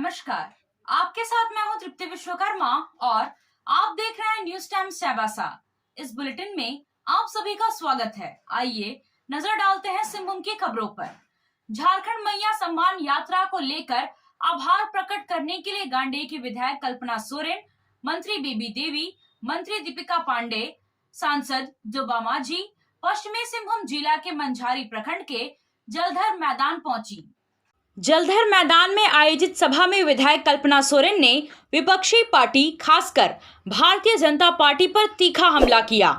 नमस्कार, आपके साथ मैं हूं तृप्ति विश्वकर्मा और आप देख रहे हैं न्यूज टाइम्स चाईबासा। इस बुलेटिन में आप सभी का स्वागत है। आइए नजर डालते हैं सिंहभूम की खबरों पर। झारखंड मैया सम्मान यात्रा को लेकर आभार प्रकट करने के लिए गांडेय की विधायक कल्पना सोरेन, मंत्री बेबी देवी, मंत्री दीपिका पांडे, सांसद जोबा माझी पश्चिमी सिंहभूम जिला के मंझारी प्रखंड के जलधर मैदान पहुंची। जलधर मैदान में आयोजित सभा में विधायक कल्पना सोरेन ने विपक्षी पार्टी खासकर भारतीय जनता पार्टी पर तीखा हमला किया।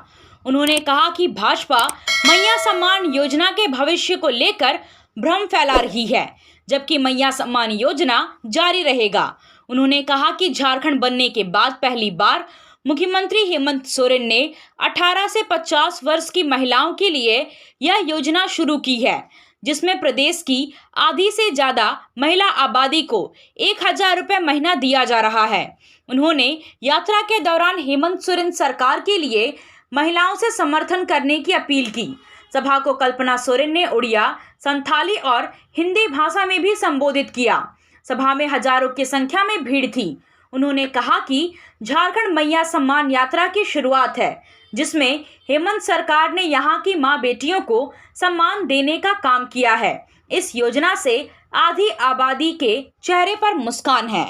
उन्होंने कहा कि भाजपा मैया सम्मान योजना के भविष्य को लेकर भ्रम फैला रही है, जबकि मैया सम्मान योजना जारी रहेगा। उन्होंने कहा कि झारखंड बनने के बाद पहली बार मुख्यमंत्री हेमंत सोरेन ने 18 से 50 वर्ष की महिलाओं के लिए यह योजना शुरू की है, जिसमें प्रदेश की आधी से ज्यादा महिला आबादी को 1000 रुपये महीना दिया जा रहा है। उन्होंने यात्रा के दौरान हेमंत सोरेन सरकार के लिए महिलाओं से समर्थन करने की अपील की। सभा को कल्पना सोरेन ने उड़िया, संथाली और हिंदी भाषा में भी संबोधित किया। सभा में हजारों की संख्या में भीड़ थी। उन्होंने कहा कि झारखंड मैया सम्मान यात्रा की शुरुआत है, जिसमें हेमंत सरकार ने यहां की मां बेटियों को सम्मान देने का काम किया है। इस योजना से आधी आबादी के चेहरे पर मुस्कान है।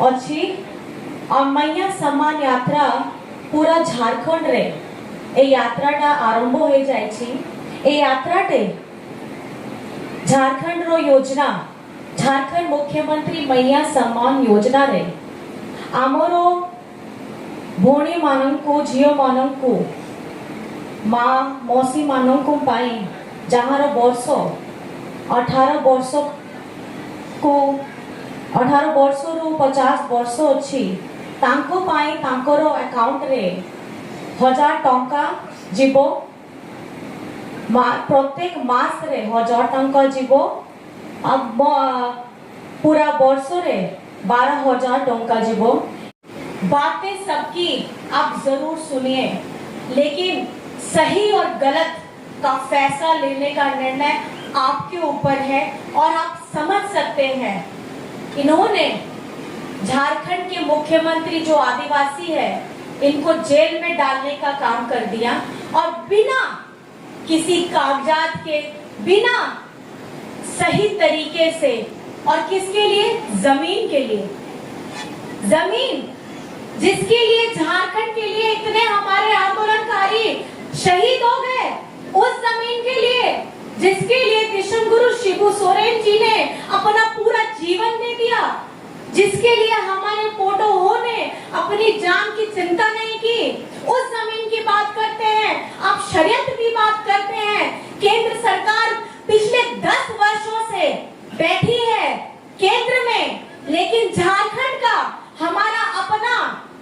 और मैया सम्मान यात्रा पूरा झारखंड रे ए यात्राटा आरंभ हो जाय छी। ए यात्राटे झारखंड रो योजना, झारखंड मुख्यमंत्री मैया सम्मान योजना रे आमरो भोणी मानंको झियो मानंको माँ मौसी मानंको पाई जहार वर्ष 18 वर्ष को 18 वर्ष रु 50 वर्ष अच्छी तांको पाई तांकर अकाउंट रे 1000 टंका जीवो। प्रत्येक मास रे 1000 टंका जीवो। अब पूरा वर्ष रे 12000 टंका जीवो। बातें सबकी आप जरूर सुनिए, लेकिन सही और गलत का फैसला लेने का निर्णय आपके ऊपर है और आप समझ सकते हैं। इन्होंने झारखंड के मुख्यमंत्री जो आदिवासी है, इनको जेल में डालने का काम कर दिया और बिना किसी कागजात के, बिना सही तरीके से, और किसके लिए? जमीन के लिए। जमीन जिसके लिए झारखंड के लिए इतने हमारे आंदोलनकारी शहीद हो गए, उस जमीन के लिए जिसके लिए विश्व गुरु शिबू सोरेन जी ने अपना पूरा जीवन दे दिया, जिसके लिए हमारे पोटो ने अपनी जान की चिंता नहीं की, उस जमीन की बात करते हैं। आप षड्यंत्र की बात करते हैं। केंद्र सरकार पिछले 10 वर्षों से बैठी है केंद्र में, लेकिन झारखंड का हमारा अपना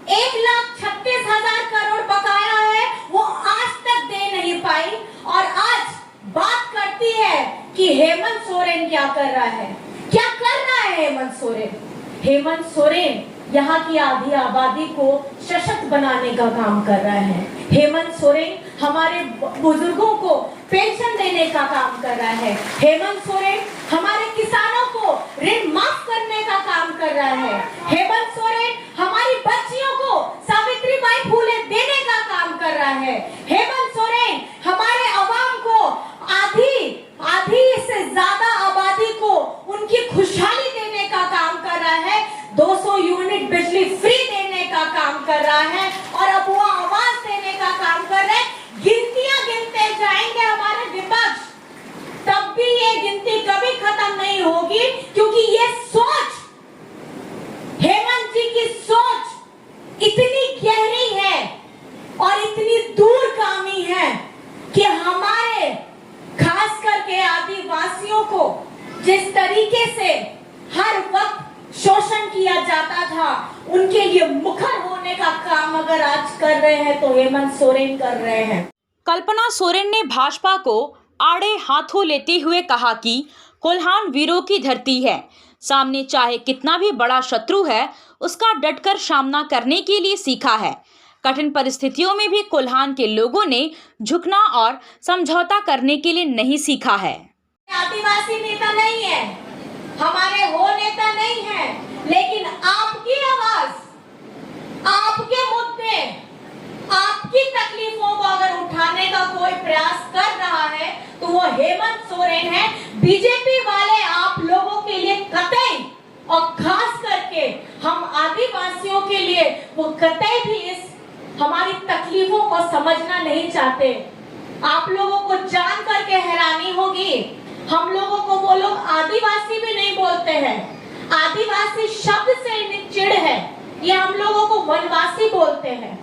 1,36,000 करोड़ बकाया है, वो आज तक दे नहीं पाई। और आज बात करती है कि हेमंत सोरेन क्या कर रहा है। क्या कर रहा है हेमंत सोरेन? हेमंत सोरेन यहाँ की आधी आबादी को सशक्त बनाने का काम कर रहा है। हेमंत सोरेन हमारे बुजुर्गों को पेंशन देने का काम कर रहा है। हेमंत सोरेन हमारे किसानों को ऋण माफ करने का काम कर रहा है। हेमंत सोरेन हमारी बच्चियों को सावित्रीबाई फुले देने का काम कर रहा है। हेमंत सोरेन हमारे अवाम को आधी से ज्यादा आबादी को उनकी खुशहाली देने का काम कर रहा है। 200 यूनिट बिजली फ्री देने का काम कर रहा है और अब वो आवाज देने का काम कर रहे हैं। गिनतियां गिनते जाएंगे हमारे विपक्ष, तब भी ये गिनती कभी खत्म नहीं होगी, क्योंकि ये सोच, हेमंत जी की सोच इतनी गहरी है और इतनी दूरगामी है कि हमारे खास करके आदिवासियों को जिस तरीके से हर वक्त शोषण किया जाता था, उनके लिए मुखर होने का काम अगर आज कर रहे हैं तो हेमंत सोरेन कर रहे हैं। कल्पना सोरेन ने भाजपा को आड़े हाथों लेते हुए कहा कि कोल्हान वीरों की धरती है। सामने चाहे कितना भी बड़ा शत्रु है, उसका डटकर सामना करने के लिए सीखा है। कठिन परिस्थितियों में भी कोल्हान के लोगों ने झुकना और समझौता करने के लिए नहीं सीखा है। आदिवासी नेता नहीं है, हमारे हो नेता नहीं है, लेकिन आपकी आवाज, आपके मुद्दे, आपकी तकलीफों को अगर उठाने का कोई प्रयास कर रहा है तो वो हेमंत सोरेन है। बीजेपी वाले आप लोगों के लिए कतई, और खास करके हम आदिवासियों के लिए वो कतई भी इस हमारी तकलीफों को समझना नहीं चाहते। आप लोगों को जान करके हैरानी होगी, हम लोगों को वो लोग आदिवासी भी नहीं बोलते हैं। आदिवासी शब्द से इन्हें चिढ़ है, ये हम लोगों को वनवासी बोलते हैं।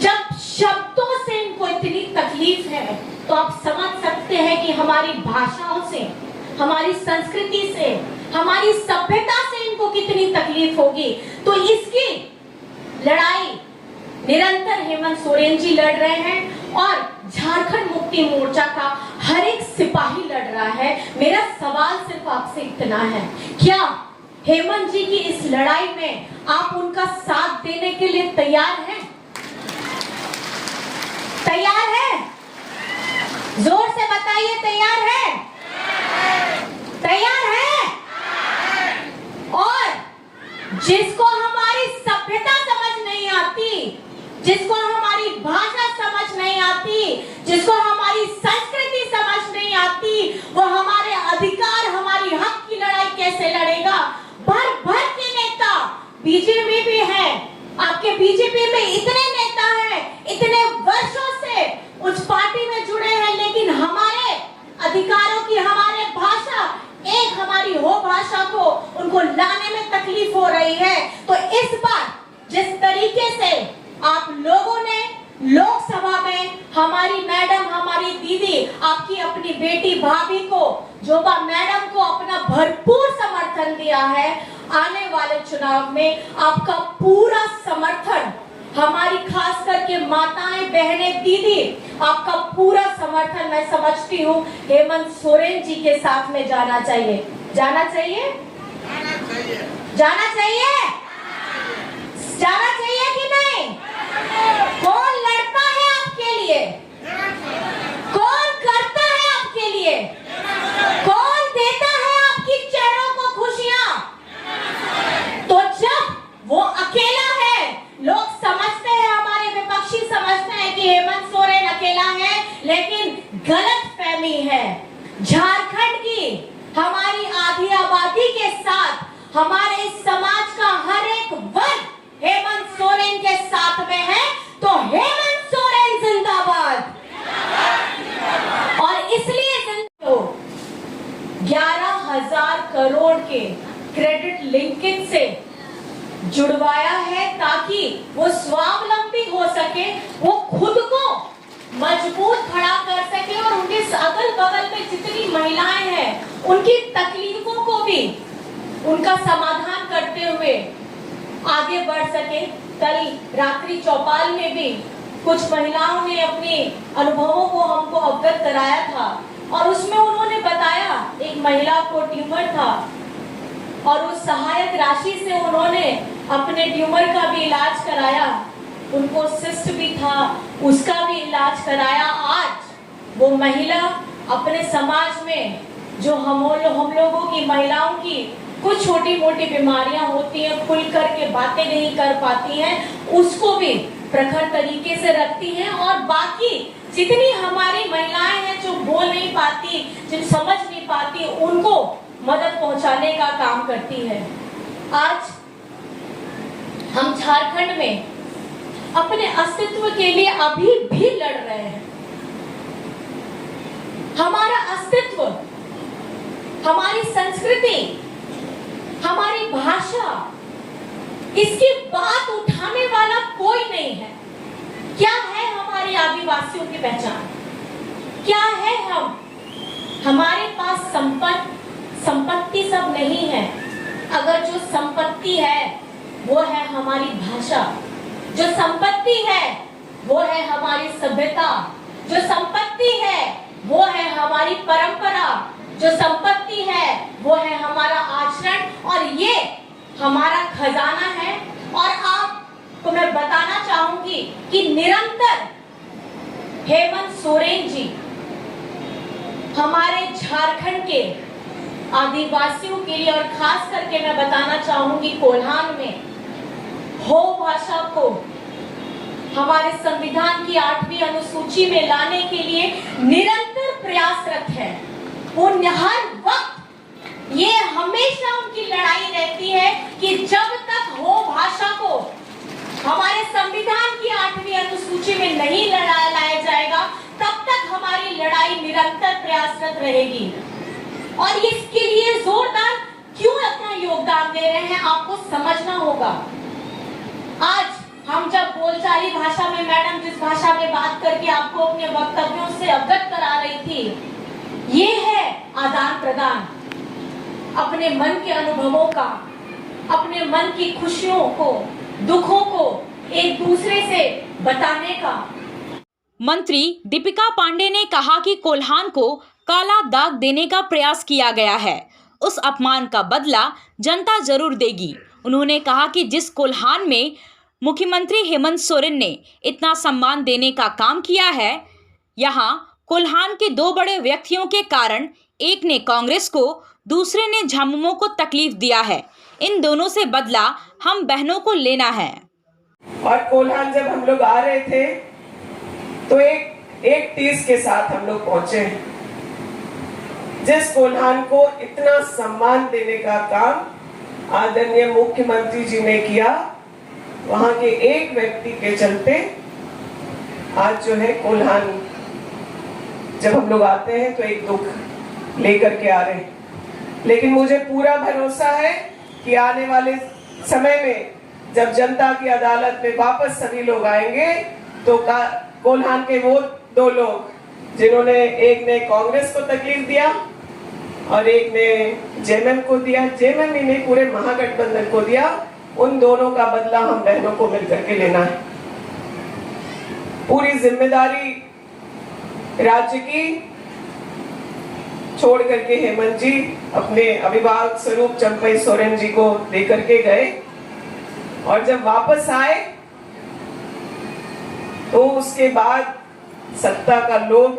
जब शब्दों से इनको इतनी तकलीफ है तो आप समझ सकते हैं कि हमारी भाषाओं से, हमारी संस्कृति से, हमारी सभ्यता से इनको कितनी तकलीफ होगी। तो इसकी लड़ाई निरंतर हेमंत सोरेन जी लड़ रहे हैं और झारखंड मुक्ति मोर्चा का हर एक सिपाही लड़ रहा है। मेरा सवाल सिर्फ आपसे इतना है, क्या हेमंत जी की इस लड़ाई में आप उनका साथ देने के लिए तैयार हैं? तैयार है? जोर से बताइए, तैयार है? तैयार है? और जिसको हमारी सभ्यता समझ नहीं आती, जिसको हमारी भाषा समझ नहीं आती, जिसको हमारी संस्कृति समझ नहीं आती, वो हमारे अधिकार, हमारी हक की लड़ाई कैसे लड़ेगा? भर भर के नेता बीजेपी भी है, आपके बीजेपी में इतने नेता हैं, इतने वर्षों से उस पार्टी में जुड़े हैं, लेकिन हमारे अधिकारों की, हमारे भाषा, एक हमारी हो भाषा को उनको लाने में तकलीफ हो रही है। तो इस बार जिस तरीके से आप लोगों ने लोकसभा में हमारी मैडम, हमारी दीदी, आपकी अपनी बेटी भाभी को, जोबा मैडम को अपना भरपूर समर्थन दिया है, आने वाले चुनाव में आपका पूरा समर्थन, हमारी खास करके माताएं, बहनें, दीदी, आपका पूरा समर्थन मैं समझती हूँ हेमंत सोरेन जी के साथ में जाना चाहिए। जाना चाहिए? जाना चाहिए? जाना चाहिए कि नहीं? कौन लड़ता है आपके लिए? कौन करता है आपके लिए? कौन देता है आपकी चेहरों को खुशियां? तो जब वो अकेला है, लोग समझते हैं, हमारे विपक्षी समझते हैं कि हेमंत सोरेन अकेला है, लेकिन गलत फहमी है। झारखंड की हमारी आधी आबादी के साथ हमारे इस समाज का हर एक वर्ग हेमंत सोरेन के साथ में है, तो हेमंत सोरेन जिंदाबाद। और इसलिए 11,000 करोड़ के क्रेडिट लिंकेज से जुड़वाया है ताकि वो स्वावलंबी हो सके, वो खुद को मजबूत खड़ा कर सके और उनके अगल बगल में जितनी महिलाएं हैं उनकी तकलीफों को भी उनका समाधान करते हुए आगे बढ़ सके। कल रात्रि चौपाल में भी कुछ महिलाओं ने अपने अनुभवों को हमको अवगत कराया था और उसमें उन्होंने बताया एक महिला को ट्यूमर था और उस सहायक राशि से उन्होंने अपने ट्यूमर का भी इलाज कराया, उनको सिस्ट भी था, उसका भी इलाज कराया। आज वो महिला अपने समाज में जो हम लोगों की महिलाओं की कुछ छोटी मोटी बीमारियां होती हैं, खुल करके बातें नहीं कर पाती हैं, उसको भी प्रखर तरीके से रखती हैं और बाकी जितनी हमारी महिलाएं हैं जो बोल नहीं पाती, जो समझ नहीं पाती, उनको मदद पहुंचाने का काम करती है। आज हम झारखंड में अपने अस्तित्व के लिए अभी भी लड़ रहे हैं। हमारा अस्तित्व, हमारी संस्कृति, हमारी भाषा, इसकी बात उठाने वाला कोई नहीं है। क्या है हमारी आदिवासियों की पहचान? क्या है हम? हमारे पास संपत्ति सब नहीं है। अगर जो संपत्ति है वो है हमारी भाषा, जो संपत्ति है वो है हमारी सभ्यता, जो संपत्ति है वो है हमारी परंपरा, जो संपत्ति है वो है हमारा आचरण और ये हमारा खजाना है। और आपको मैं बताना चाहूंगी कि निरंतर हेमंत सोरेन जी हमारे झारखंड के आदिवासियों के लिए और खास करके मैं बताना चाहूंगी कोल्हान में हो भाषा को हमारे संविधान की 8वीं अनुसूची में लाने के लिए निरंतर प्रयासरत है। वो हर वक्त ये हमेशा उनकी लड़ाई रहती है कि जब तक हो भाषा को हमारे संविधान की 8वीं अनुसूची में नहीं लाया जाएगा तब तक हमारी लड़ाई निरंतर प्रयासरत रहेगी। और इसके लिए जोरदार क्यों अपना योगदान दे रहे हैं आपको समझना होगा। आज हम जब बोलचाली भाषा में मैडम जिस भाषा में बात करके आपको अपने वक्तव्यों से अवगत करा रही थी, ये है आदान प्रदान, अपने मन के अनुभवों का, अपने मन की खुशियों को, दुखों को एक दूसरे से बताने का। मंत्री दीपिका पांडे ने कहा कि कोल्हान को काला दाग देने का प्रयास किया गया है, उस अपमान का बदला जनता जरूर देगी। उन्होंने कहा कि जिस कोल्हान में मुख्यमंत्री हेमंत सोरेन ने इतना सम्मान देने का काम किया है, यहाँ कोल्हान के दो बड़े व्यक्तियों के कारण, एक ने कांग्रेस को, दूसरे ने झामुमो को तकलीफ दिया है। इन दोनों से बदला हम बहनों को लेना है। और कोल्हान जब हम लोग आ रहे थे तो एक टीस के साथ हम लोग पहुंचे। जिस कोल्हान को इतना सम्मान देने का काम आदरणीय मुख्यमंत्री जी ने किया, वहां के एक व्यक्ति के चलते आज जो है कोल्हान जब हम लोग आते हैं तो एक दुख लेकर के आ रहे हैं। लेकिन मुझे पूरा भरोसा है कि आने वाले समय में जब जनता की अदालत में वापस सभी लोग आएंगे तो कोल्हान के वो दो लोग जिन्होंने, एक ने कांग्रेस को तकलीफ दिया और एक ने जेएमएम को दिया, जेएमएम ही नहीं पूरे महागठबंधन को दिया, उन दोनों का बदला हम बहनों को मिलकर के लेना है। पूरी जिम्मेदारी राज्य की छोड़ करके हेमंत जी अपने अभिभावक स्वरूप चंपई सोरेन जी को देकर के गए और जब वापस आए तो उसके बाद सत्ता का लोभ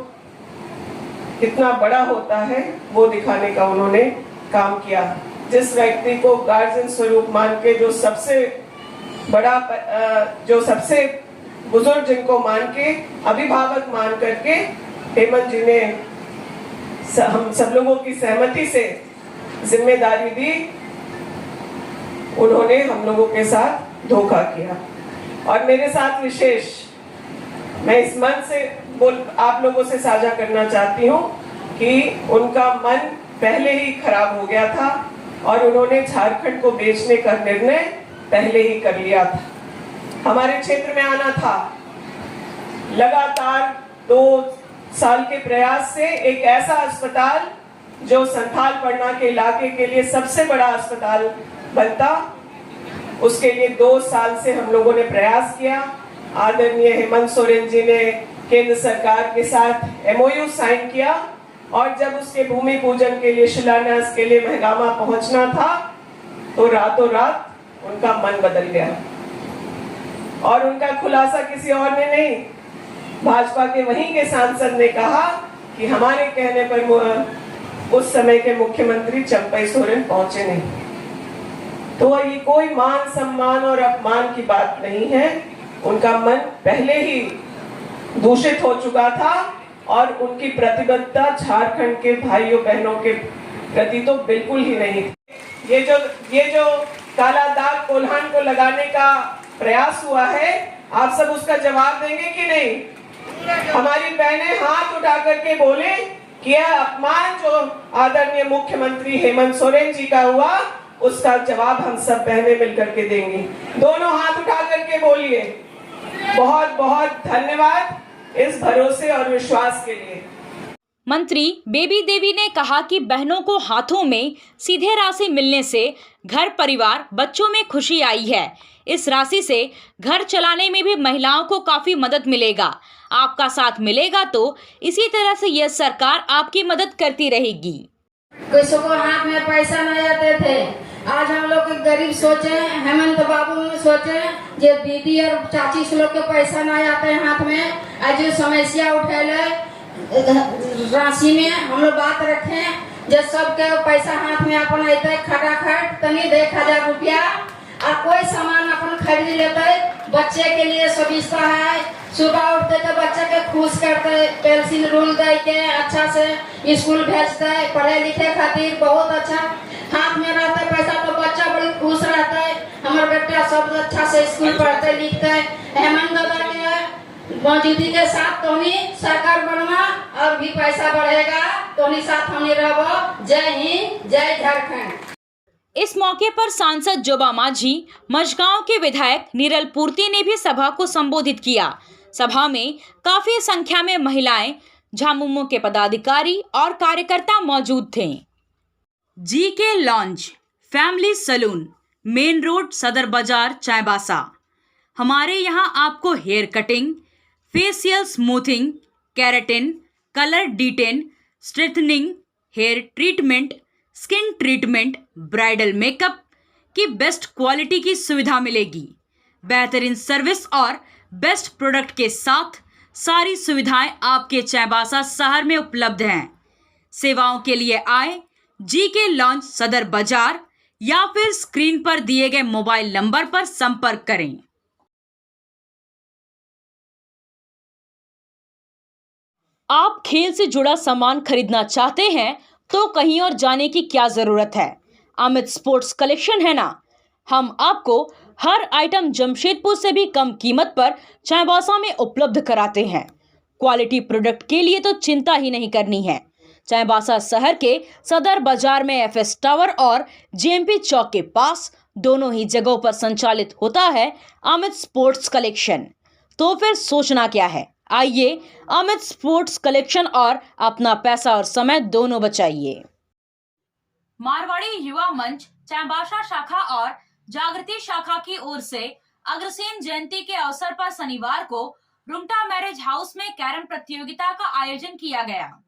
कितना बड़ा होता है वो दिखाने का उन्होंने काम किया। जिस व्यक्ति को गार्जियन स्वरूप मान के, जो सबसे बड़ा, जो सबसे बुजुर्ग जिनको मान के, अभिभावक मान करके हेमंत जी ने हम सब लोगों की सहमति से जिम्मेदारी दी, उन्होंने हम लोगों के साथ धोखा किया। और मेरे साथ विशेष मैं इस मन से आप लोगों से साझा करना चाहती हूँ कि उनका मन पहले ही खराब हो गया था और उन्होंने झारखंड को बेचने का निर्णय पहले ही कर लिया था। हमारे क्षेत्र में आना था। लगातार 2 साल के प्रयास से एक ऐसा अस्पताल जो संथाल परना के इलाके के लिए सबसे बड़ा अस्पताल बनता, उसके लिए 2 साल से हम लोगों ने प्रयास किया। आदरणीय हेमंत सोरेन जी ने केंद्र सरकार के साथ एमओयू साइन किया और जब उसके भूमि पूजन के लिए, शिलान्यास के लिए महगामा पहुंचना था तो रातों रात उनका मन बदल गया। और उनका खुलासा किसी और ने नहीं, भाजपा के वहीं के सांसद ने कहा कि हमारे कहने पर उस समय के मुख्यमंत्री चंपई सोरेन पहुंचे नहीं। तो ये कोई मान सम्मान और अपमान की बात नहीं है। उनका मन पहले ही दूषित हो चुका था और उनकी प्रतिबद्धता झारखंड के भाइयों बहनों के प्रति तो बिल्कुल ही नहीं थी। ये जो काला दाग कोल्हान को लगाने का प्रयास हुआ है, आप सब उसका जवाब देंगे कि नहीं? हमारी बहनें हाथ उठा करके बोले कि यह अपमान जो आदरणीय मुख्यमंत्री हेमंत सोरेन जी का हुआ, उसका जवाब हम सब बहनें मिलकर के देंगी। दोनों हाथ उठा करके बोलिए। बहुत बहुत धन्यवाद इस भरोसे और विश्वास के लिए। मंत्री बेबी देवी ने कहा कि बहनों को हाथों में सीधे राशि मिलने से घर परिवार बच्चों में खुशी आई है। इस राशि से घर चलाने में भी महिलाओं को काफी मदद मिलेगा। आपका साथ मिलेगा तो इसी तरह से यह सरकार आपकी मदद करती रहेगी। किसी को हाथ में पैसा नहीं आते थे, आज हम लोग गरीब सोचे, हेमंत बाबू ने सोचे जो दीदी और चाची से लोग के पैसा नहीं आते हाथ में, आज जो समस्या उठेले राशि में हम लोग बात रखें, जब सबके पैसा हाथ में अपन अते खटाखट तनी 1000 रुपया और कोई सामान अपन खरीद लेते, बच्चे के लिए सुविधा है। सुबह उठते तो बच्चे के खुश करते, पेंसिल रूल दे के अच्छा से स्कूल भेजते, पढ़े लिखे खातिर बहुत अच्छा हाथ में रहता पैसा, तो बच्चा बड़ी खुश रहता है। हमारे बेटा सब अच्छा से स्कूल पढ़ते लिखते। हेमंत दादा के मौजूदगी के साथ तोनी सरकार बनवा और भी पैसा बढ़ेगा, तोनी साथ हमने रहो। जय हिंद, जय झारखंड। इस मौके पर सांसद जोबा माझी, मझगांव के विधायक नीरल पूर्ति ने भी सभा को संबोधित किया। सभा में काफी संख्या में महिलाएं, झामुमो के पदाधिकारी और कार्यकर्ता मौजूद थे। GK lounge family saloon, main road, Sadar Bazar, Chaibasa. हमारे यहाँ आपको hair cutting, facial smoothing, keratin, colour detain, straightening, hair treatment, skin treatment, bridal makeup की बेस्ट क्वालिटी की सुविधा मिलेगी। बेहतरीन सर्विस और बेस्ट प्रोडक्ट के साथ सारी सुविधाएं आपके चाईबासा शहर में उपलब्ध हैं। सेवाओं के लिए आए जीके लॉन्ज, सदर बाजार, या फिर स्क्रीन पर दिए गए मोबाइल नंबर पर संपर्क करें। आप खेल से जुड़ा सामान खरीदना चाहते हैं तो कहीं और जाने की क्या जरूरत है। अमित स्पोर्ट्स कलेक्शन है ना। हम आपको हर आइटम जमशेदपुर से भी कम कीमत पर चाईबासा में उपलब्ध कराते हैं। क्वालिटी प्रोडक्ट के लिए तो चिंता ही नहीं करनी है। चाईबासा शहर के सदर बाजार में एफएस टावर और जेएमपी चौक के पास दोनों ही जगहों पर संचालित होता है अमित स्पोर्ट्स कलेक्शन। तो फिर सोचना क्या है, आइए अमित स्पोर्ट्स कलेक्शन और अपना पैसा और समय दोनों बचाइए। मारवाड़ी युवा मंच चाईबासा शाखा और जागृति शाखा की ओर से अग्रसेन जयंती के अवसर पर शनिवार को रुंगटा मैरिज हाउस में कैरम प्रतियोगिता का आयोजन किया गया।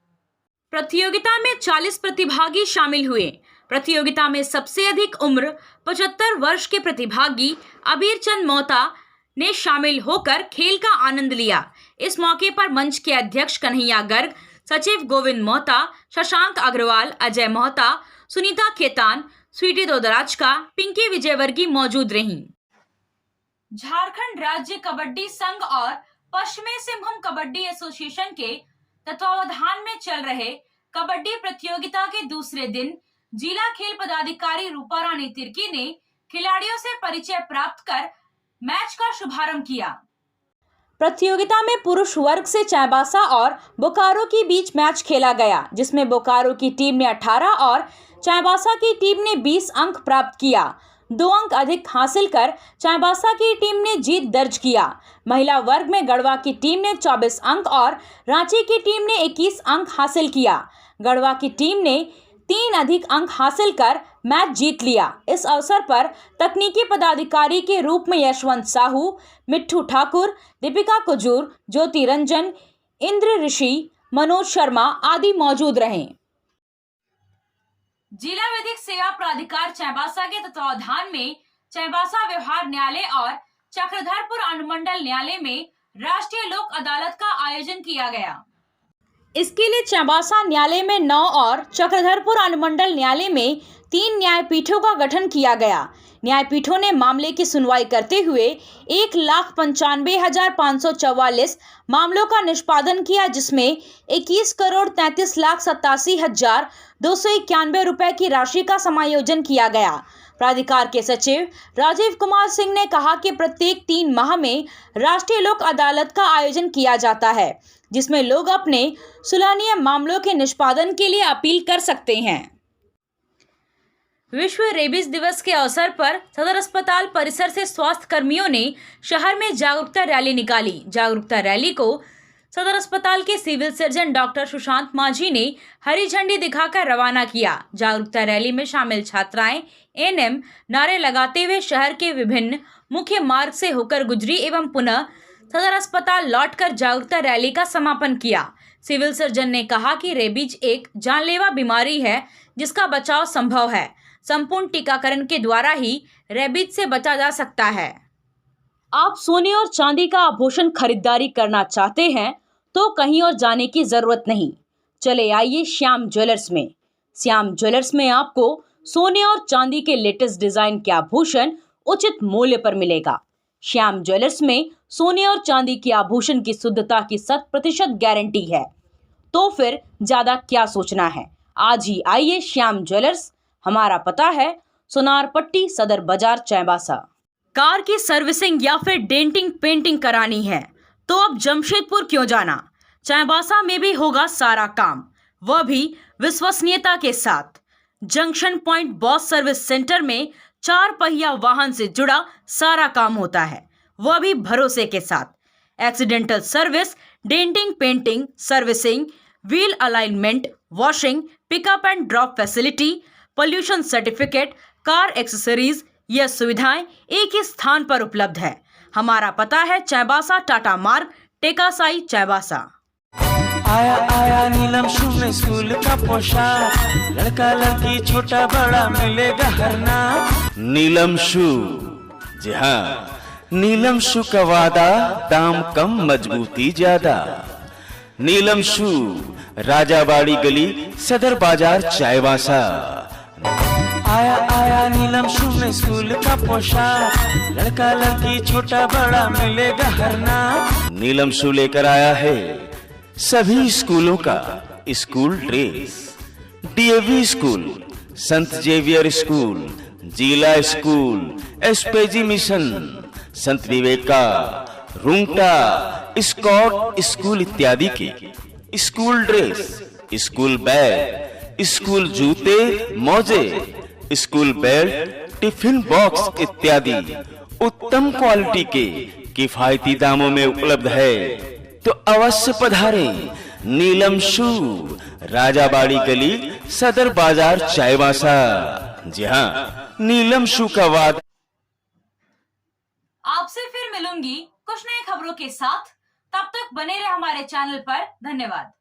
प्रतियोगिता में 40 प्रतिभागी शामिल हुए। प्रतियोगिता में सबसे अधिक उम्र 75 वर्ष के प्रतिभागी अबीर चंद मोहता ने शामिल होकर खेल का आनंद लिया। इस मौके पर मंच के अध्यक्ष कन्हैया गर्ग, सचिव गोविंद मोहता, शशांक अग्रवाल, अजय मोहता, सुनीता खेतान, स्वीटी दोदराज का, पिंकी विजयवर्गीय मौजूद रहीं। झारखंड राज्य कबड्डी संघ और पश्चिमी सिंहभूम कबड्डी एसोसिएशन के तत्वावधान में चल रहे कबड्डी प्रतियोगिता के दूसरे दिन जिला खेल पदाधिकारी रूपा रानी तिर्की ने खिलाड़ियों से परिचय प्राप्त कर मैच का शुभारंभ किया। प्रतियोगिता में पुरुष वर्ग से चाईबासा और बोकारो के बीच मैच खेला गया, जिसमें बोकारो की टीम ने 18 और चाईबासा की टीम ने 20 अंक प्राप्त किया। 2 अंक अधिक हासिल कर चाईबासा की टीम ने जीत दर्ज किया। महिला वर्ग में गढ़वा की टीम ने 24 अंक और रांची की टीम ने 21 अंक हासिल किया। गढ़वा की टीम ने 3 अधिक अंक हासिल कर मैच जीत लिया। इस अवसर पर तकनीकी पदाधिकारी के रूप में यशवंत साहू, मिट्ठू ठाकुर, दीपिका कुजूर, ज्योति रंजन, इंद्र ऋषि, मनोज शर्मा आदि मौजूद रहे। जिला विधिक सेवा प्राधिकार चाईबासा के तत्वावधान में चाईबासा व्यवहार न्यायालय और चक्रधरपुर अनुमंडल न्यायालय में राष्ट्रीय लोक अदालत का आयोजन किया गया। इसके लिए चाईबासा न्यायालय में 9 और चक्रधरपुर अनुमंडल न्यायालय में 3 न्यायपीठों का गठन किया गया। न्यायपीठों ने मामले की सुनवाई करते हुए 1,95,544 मामलों का निष्पादन किया, जिसमें 21,33,87,291 रुपए की राशि का समायोजन किया गया। प्राधिकार के सचिव राजीव कुमार सिंह ने कहा कि प्रत्येक 3 माह में राष्ट्रीय लोक अदालत का आयोजन किया जाता है, जिसमें लोग अपने सुलहनीय मामलों के निष्पादन के लिए अपील कर सकते हैं। विश्व रेबीज दिवस के अवसर पर सदर अस्पताल परिसर से स्वास्थ्य कर्मियों ने शहर में जागरूकता रैली निकाली। जागरूकता रैली को सदर अस्पताल के सिविल सर्जन डॉक्टर सुशांत माझी ने हरी झंडी दिखाकर रवाना किया। जागरूकता रैली में शामिल छात्राएं एएनएम नारे लगाते हुए शहर के विभिन्न मुख्य मार्ग से होकर गुजरी एवं पुनः सदर अस्पताल लौटकर जागरूकता रैली का समापन किया। सिविल सर्जन ने कहा कि रेबीज एक जानलेवा बीमारी है जिसका बचाव संभव है। संपूर्ण टीकाकरण के द्वारा ही रेबीज से बचा जा सकता है। आप सोने और चांदी का आभूषण खरीदारी करना चाहते हैं तो कहीं और जाने की जरूरत नहीं। चले आइए श्याम ज्वेलर्स में। श्याम ज्वेलर्स में आपको सोने और चांदी के लेटेस्ट डिजाइन के आभूषण उचित मूल्य पर मिलेगा। श्याम ज्वेलर्स में सोने और चांदी के आभूषण की शुद्धता की 100% गारंटी है। तो फिर ज्यादा क्या सोचना है, आज ही आइए श्याम ज्वेलर्स। हमारा पता है सोनार पट्टी, सदर बाजार, चाईबासा। कार की सर्विसिंग या फिर डेंटिंग पेंटिंग करानी है तो अब जमशेदपुर क्यों जाना, चाईबासा में भी होगा सारा काम, वह भी विश्वसनीयता के साथ। Junction point boss service centre में 4 पहिया वाहन से जुड़ा सारा काम होता है, वह भी भरोसे के साथ। Accidental service, denting painting, servicing, wheel alignment, washing, pickup and drop facility, pollution certificate, car accessories, यह सुविधाएं एक ही स्थान पर उपलब्ध है। हमारा पता है चाईबासा टाटा मार्ग, टेकासाई, चाईबासा। आया आया नीलम शू में स्कूल का पोशाक, लड़का लड़की छोटा बड़ा मिलेगा हर नाम। नीलम शू, जी हाँ, नीलम शू का वादा, दाम कम मजबूती ज्यादा। नीलम शू, राजाबाड़ी गली, सदर बाजार, चाईबासा। आया आया नीलम शू में स्कूल का पोशाक, लड़का लड़की छोटा बड़ा मिलेगा हर नाम। नीलम शू लेकर आया है सभी स्कूलों का स्कूल ड्रेस। डीएवी स्कूल, संत जेवियर स्कूल, जिला स्कूल, एसपीजी मिशन, संत विवेका, रुंगटा, स्कॉट स्कूल इत्यादि के school dress, school bag, school जूते, मोजे, स्कूल बेल्ट, टिफिन बॉक्स इत्यादि उत्तम क्वालिटी के किफायती दामों में उपलब्ध है। तो अवश्य पधारें। नीलम शू, राजाबाड़ी गली, सदर बाजार, चाईबासा। जी हाँ, नीलम शू का वादा। आपसे फिर मिलूंगी कुछ नई खबरों के साथ। तब तक बने रहे हमारे चैनल पर। धन्यवाद।